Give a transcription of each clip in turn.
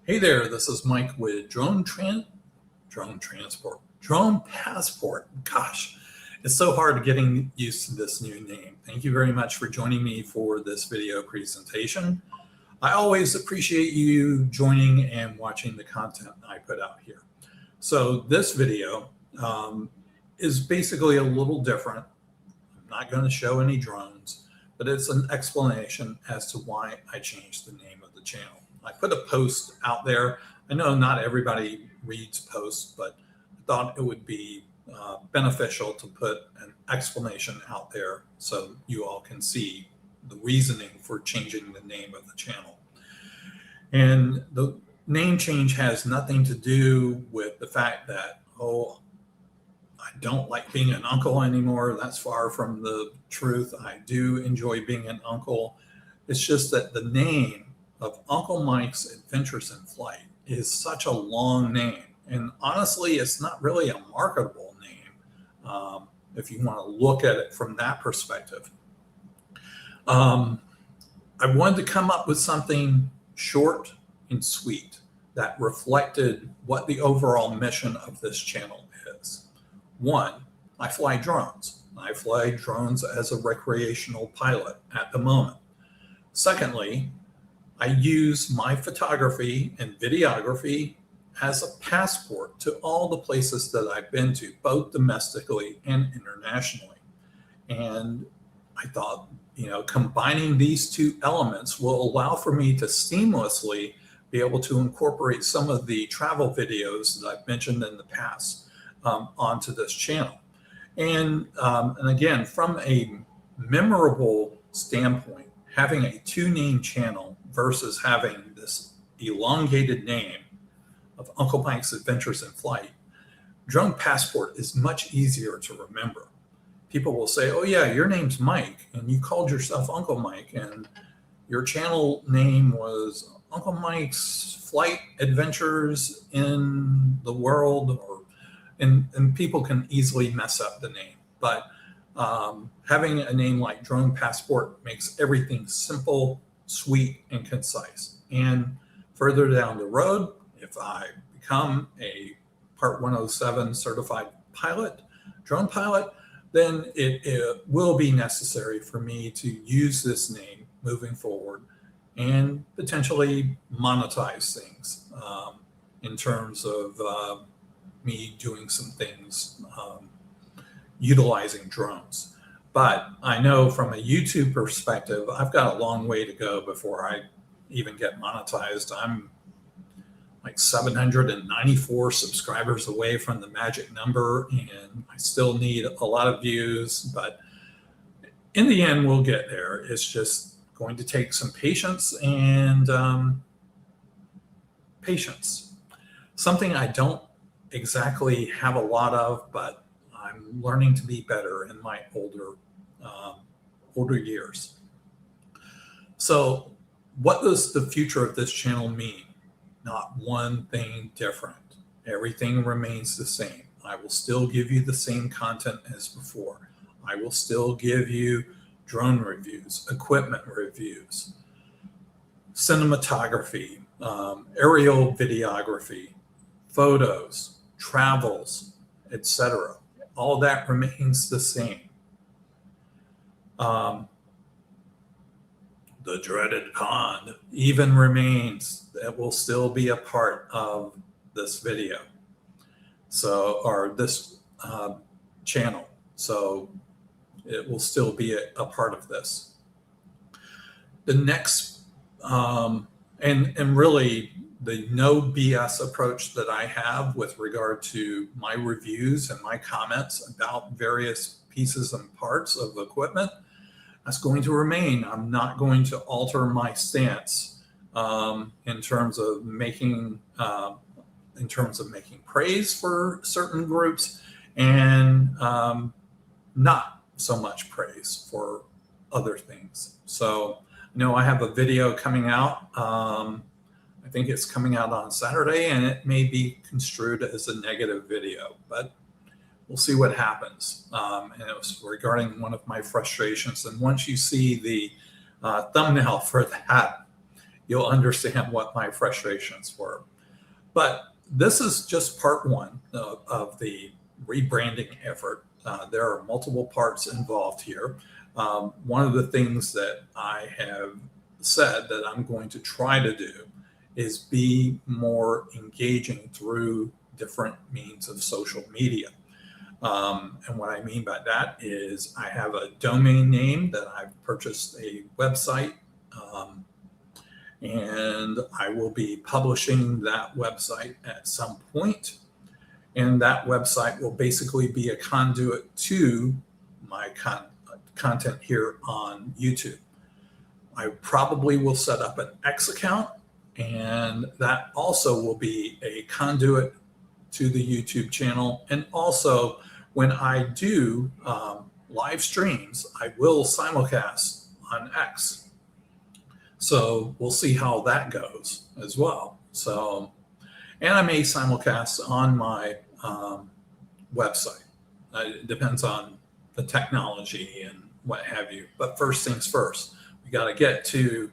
Hey there, this is Mike with Drone Passport. Gosh, it's so hard getting used to this new name. Thank you very much for joining me for this video presentation. I always appreciate you joining and watching the content I put out here. So this video is basically a little different. I'm not going to show any drones, but it's an explanation as to why I changed the name of the channel. I put a post out there. I know not everybody reads posts, but I thought it would be beneficial to put an explanation out there so you all can see the reasoning for changing the name of the channel. And the name change has nothing to do with the fact that, oh, I don't like being an uncle anymore. That's far from the truth. I do enjoy being an uncle. It's just that the name of Uncle Mike's Adventures in Flight is such a long name. And honestly, it's not really a marketable name if you want to look at it from that perspective. I wanted to come up with something short and sweet that reflected what the overall mission of this channel is. One, I fly drones. I fly drones as a recreational pilot at the moment. Secondly, I use my photography and videography as a passport to all the places that I've been to, both domestically and internationally. And I thought, combining these two elements will allow for me to seamlessly be able to incorporate some of the travel videos that I've mentioned in the past onto this channel. And again, from a memorable standpoint, having a two-name channel versus having this elongated name of Uncle Mike's Adventures in Flight, Drone Passport is much easier to remember. People will say, oh yeah, your name's Mike and you called yourself Uncle Mike and your channel name was Uncle Mike's Flight Adventures in the World, and people can easily mess up the name. But having a name like Drone Passport makes everything simple, sweet, and concise. And further down the road, if I become a Part 107 certified pilot, drone pilot, then it will be necessary for me to use this name moving forward and potentially monetize things in terms of me doing some things utilizing drones. But I know from a YouTube perspective, I've got a long way to go before I even get monetized. I'm like 794 subscribers away from the magic number, and I still need a lot of views, but in the end, we'll get there. It's just going to take some patience and patience. Something I don't exactly have a lot of, but I'm learning to be better in my older years. So what does the future of this channel mean? Not one thing different. Everything remains the same. I will still give you the same content as before. I will still give you drone reviews, equipment reviews, cinematography, aerial videography, photos, travels, etc. All that remains the same. The dreaded pond even remains. That will still be a part of this video. So, or this channel. So it will still be a part of this. The next, and really the no BS approach that I have with regard to my reviews and my comments about various pieces and parts of equipment, that's going to remain. I'm not going to alter my stance in terms of making praise for certain groups and not so much praise for other things. So I have a video coming out. I think it's coming out on Saturday, and it may be construed as a negative video, but we'll see what happens. And it was regarding one of my frustrations. And once you see the thumbnail for that, you'll understand what my frustrations were. But this is just part one of the rebranding effort. There are multiple parts involved here. One of the things that I have said that I'm going to try to do is be more engaging through different means of social media. And what I mean by that is I have a domain name that I've purchased a website, and I will be publishing that website at some point. And that website will basically be a conduit to my content here on YouTube. I probably will set up an X account, and that also will be a conduit to the YouTube channel. And also, when I do live streams, I will simulcast on X. So we'll see how that goes as well. So, and I may simulcast on my website. It depends on the technology and what have you. But first things first, we got to get to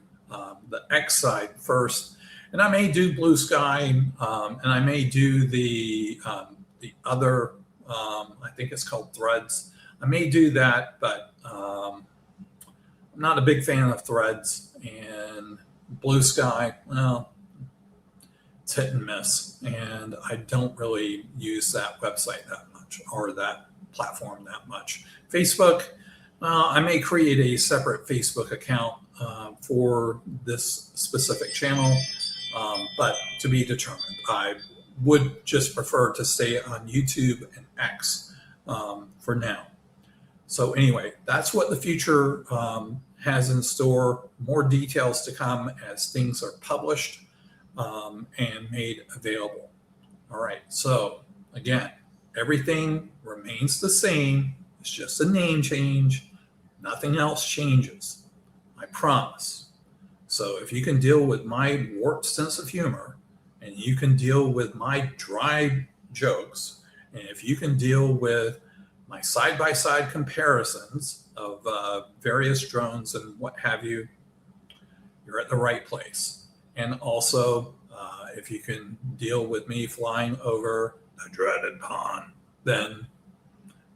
the X side first. And I may do Blue Sky, and I may do the other, I think it's called Threads. I may do that, but I'm not a big fan of Threads. And Blue Sky, well, it's hit and miss. And I don't really use that website that much or that platform that much. Facebook, I may create a separate Facebook account for this specific channel, but to be determined. I would just prefer to stay on YouTube and X for now. So anyway, that's what the future has in store. More details to come as things are published and made available. All right, so again, everything remains the same. It's just a name change. Nothing else changes. I promise. So if you can deal with my warped sense of humor, and you can deal with my dry jokes, and if you can deal with my side-by-side comparisons of various drones and what have you, you're at the right place. And also, if you can deal with me flying over the dreaded pond, then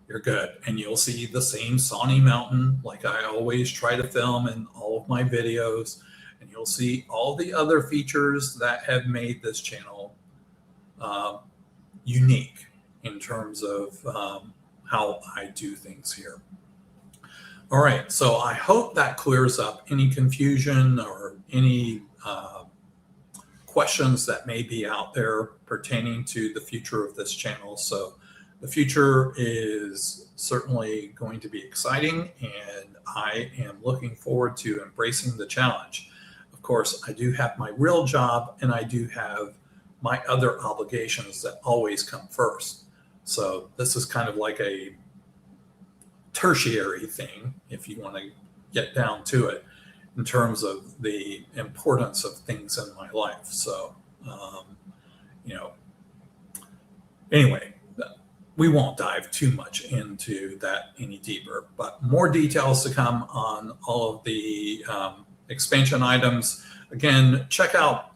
you're good. And you'll see the same Sawney Mountain like I always try to film in all of my videos. And you'll see all the other features that have made this channel unique in terms of how I do things here. All right, so I hope that clears up any confusion or any questions that may be out there pertaining to the future of this channel. So the future is certainly going to be exciting, and I am looking forward to embracing the challenge. Of course, I do have my real job, and I do have my other obligations that always come first. So this is kind of like a tertiary thing, if you want to get down to it, in terms of the importance of things in my life. So, anyway, we won't dive too much into that any deeper, but more details to come on all of the expansion items. Again, check out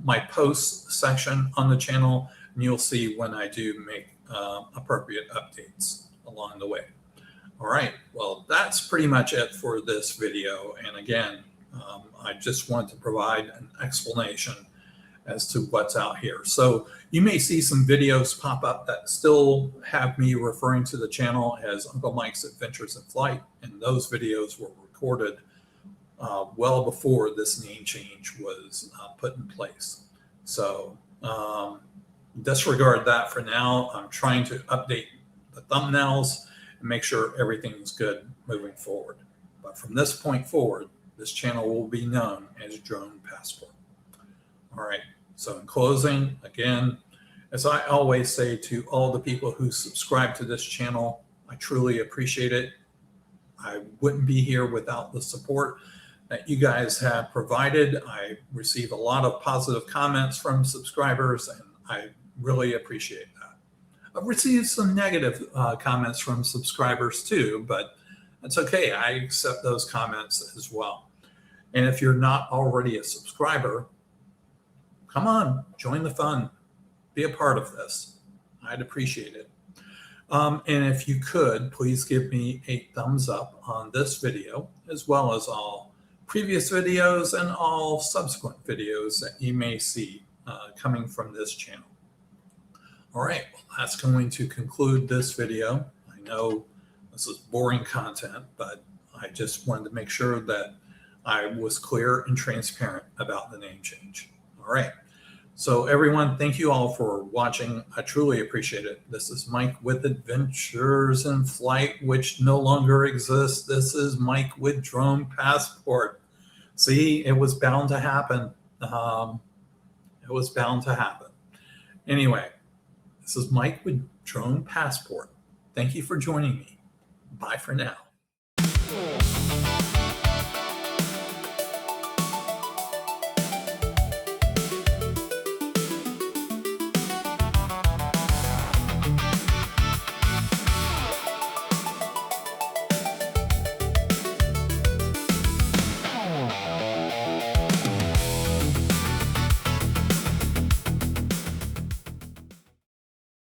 my posts section on the channel, and you'll see when I do make appropriate updates along the way. All right, well, that's pretty much it for this video. And again, I just want to provide an explanation as to what's out here. So you may see some videos pop up that still have me referring to the channel as Uncle Mike's Adventures in Flight. And those videos were recorded well before this name change was put in place. So disregard that for now. I'm trying to update the thumbnails and make sure everything is good moving forward. But from this point forward, this channel will be known as Drone Passport. All right, so in closing, again, as I always say to all the people who subscribe to this channel, I truly appreciate it. I wouldn't be here without the support that you guys have provided. I receive a lot of positive comments from subscribers, and I really appreciate that. I've received some negative comments from subscribers too, but that's okay. I accept those comments as well. And if you're not already a subscriber, come on, join the fun. Be a part of this. I'd appreciate it. And if you could, please give me a thumbs up on this video, as well as all previous videos and all subsequent videos that you may see coming from this channel. All right, well, that's going to conclude this video. I know this is boring content, but I just wanted to make sure that I was clear and transparent about the name change. All right. So everyone, thank you all for watching. I truly appreciate it. This is Mike with Adventures in Flight, which no longer exists. This is Mike with Drone Passport. See, it was bound to happen. It was bound to happen. Anyway, this is Mike with Drone Passport. Thank you for joining me. Bye for now.